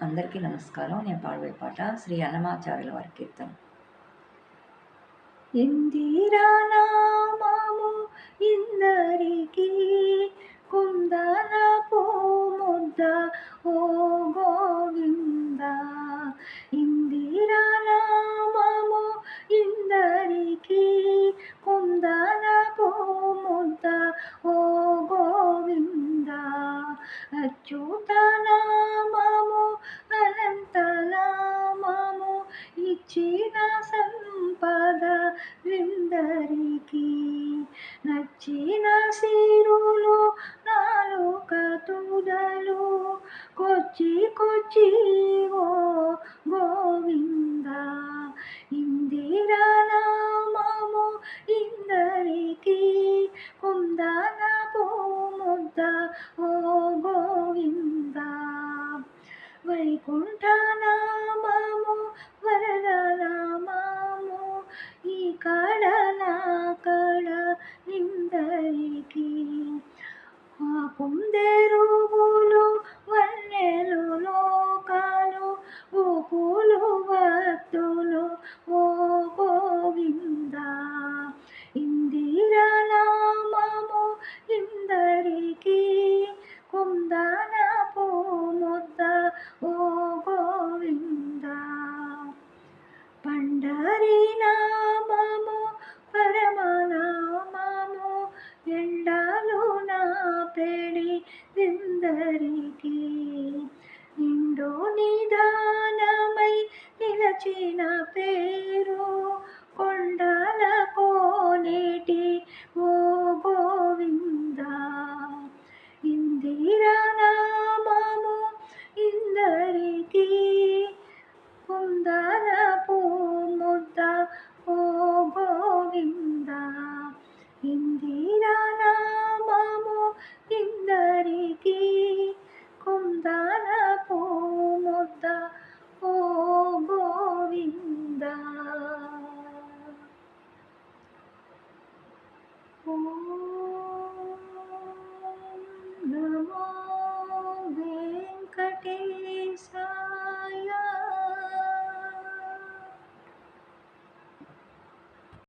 అందరికీ నమస్కారం. నేను పాడబోయే పాట శ్రీ అన్నమాచార్యుల వారి కీర్తన. ఇందిరా నామము ఇందరికీ కుందనపు ముద్ద ఓ గోవింద. ఇందిరా నామము ఇందరికీ కుందనపు ముద్ద ఓ గోవింద. అచ్యుత నామము అనంతనామము ఇచ్చిన సంపద విందరికి. నచ్చిన సిరులు నాలుక తుదలు కొచ్చి కొచ్చి ఓ గోవింద. ఇందిరా నామము ఇందరికి కుందనపు ముద్ద ఓ గోవింద. వైకుంఠ నామము వరద నామము ఈ కడ నా కడ ఇందరికి. కుందెరువులు వన్నెలు లోకాలు గోకులు వత్తులు ఓ గోవింద. ఇందిరా నామము ఇందరికి కుందనపు ముద్ద ఓ గోవింద. పండరి నామము పరమనామము ఎండాలు నా పెడి దిందరికి. నిండు నిదానమై నిలచిన పేరు కొండల కోనేటి ఓ గోవింద. ఇందిరా నామము ఇందరికి కుందనపు ముద్ద ఓ గోవింద. ఇందిరా నామము